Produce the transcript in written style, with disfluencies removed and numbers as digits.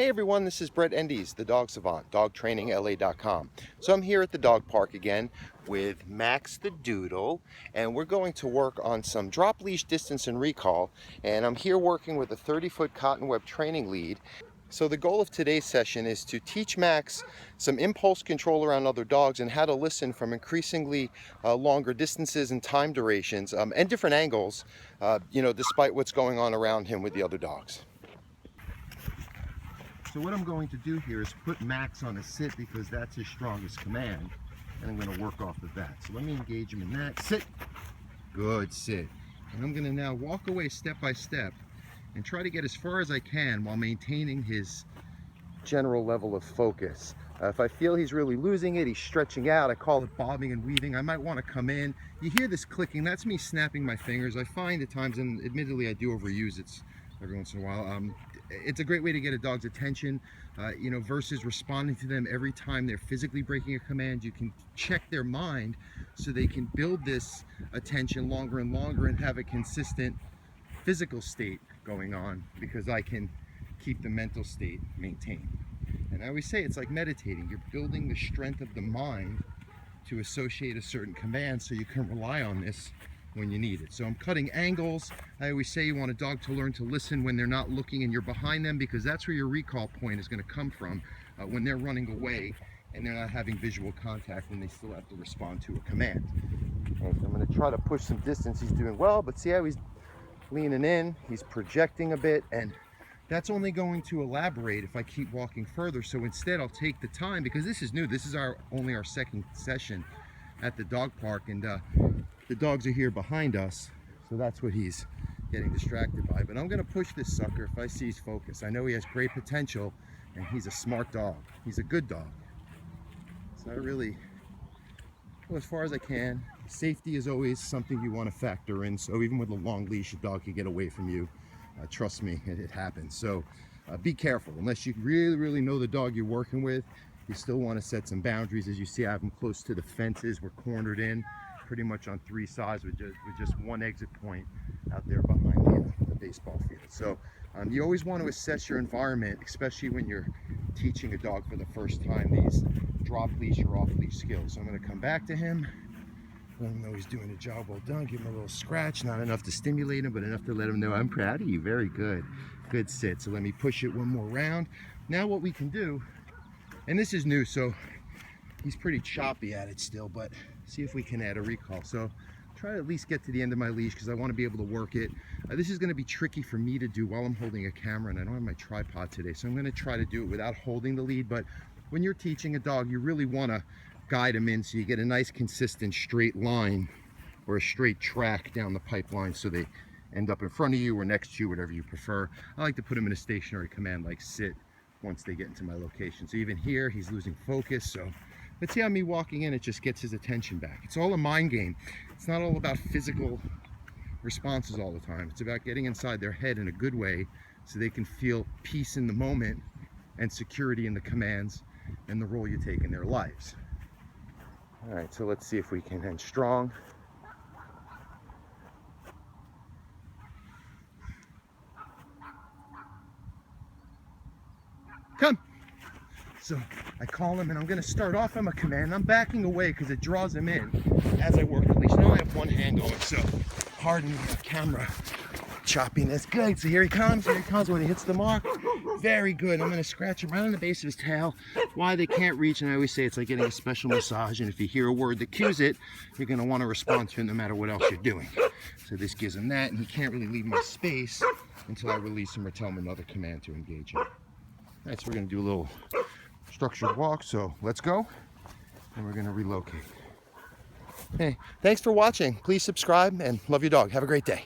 Hey everyone, this is Brett Endies, the Dog Savant, dogtrainingla.com. So I'm here at the dog park again with Max the Doodle, and we're going to work on some drop leash distance and recall. And I'm here working with a 30-foot cotton web training lead. So the goal of today's session is to teach Max some impulse control around other dogs and how to listen from increasingly longer distances and time durations and different angles, despite what's going on around him with the other dogs. So what I'm going to do here is put Max on a sit because that's his strongest command, and I'm going to work off of that. So let me engage him in that. Sit. Good, sit. And I'm going to now walk away step by step and try to get as far as I can while maintaining his general level of focus. If I feel he's really losing it, he's stretching out, I call it bobbing and weaving, I might want to come in. You hear this clicking, that's me snapping my fingers. I find at times, and admittedly I do overuse it every once in a while, it's a great way to get a dog's attention, versus responding to them every time they're physically breaking a command. You can check their mind so they can build this attention longer and longer and have a consistent physical state going on, because I can keep the mental state maintained. And I always say it's like meditating. You're building the strength of the mind to associate a certain command so you can rely on this when you need it. So I'm cutting angles. I always say you want a dog to learn to listen when they're not looking and you're behind them, because that's where your recall point is going to come from when they're running away and they're not having visual contact and they still have to respond to a command. Okay, so I'm going to try to push some distance. He's doing well, but see how he's leaning in, he's projecting a bit, and that's only going to elaborate if I keep walking further. So instead I'll take the time, because this is new. This is only our second session at the dog park, and the dogs are here behind us, so that's what he's getting distracted by. But I'm going to push this sucker if I see he's focused. I know he has great potential, and he's a smart dog. He's a good dog. So I really go as far as I can. Safety is always something you want to factor in. So even with a long leash, a dog can get away from you. Trust me, it happens. So be careful. Unless you really know the dog you're working with, you still want to set some boundaries. As you see, I have him close to the fences. We're cornered in pretty much on three sides with just one exit point out there behind the baseball field. So you always want to assess your environment, especially when you're teaching a dog for the first time these drop leash or off leash skills. So I'm going to come back to him, let him know he's doing a job well done, give him a little scratch, not enough to stimulate him, but enough to let him know I'm proud of you. Very good. Good sit. So let me push it one more round. Now what we can do, and this is new, so he's pretty choppy at it still, but see if we can add a recall. So try to at least get to the end of my leash because I want to be able to work it. This is going to be tricky for me to do while I'm holding a camera, and I don't have my tripod today, so I'm going to try to do it without holding the lead. But when you're teaching a dog, you really want to guide them in so you get a nice consistent straight line or a straight track down the pipeline so they end up in front of you or next to you, whatever you prefer. I like to put them in a stationary command like sit once they get into my location. So even here, he's losing focus. So let's see how me walking in, it just gets his attention back. It's all a mind game. It's not all about physical responses all the time. It's about getting inside their head in a good way so they can feel peace in the moment and security in the commands and the role you take in their lives. All right, so let's see if we can end strong. Come. So I call him and I'm going to start off on a command. I'm backing away because it draws him in as I work the leash. Now I have one hand on it, so pardon the camera choppiness. Good. So here he comes. Here he comes when he hits the mark. Very good. I'm going to scratch him right on the base of his tail. Why they can't reach, and I always say it's like getting a special massage, and if you hear a word that cues it, you're going to want to respond to it no matter what else you're doing. So this gives him that, and he can't really leave my space until I release him or tell him another command to engage him. All right, so we're going to do a little structured walk, so let's go, and we're going to relocate. Hey, thanks for watching. Please subscribe, and love your dog. Have a great day.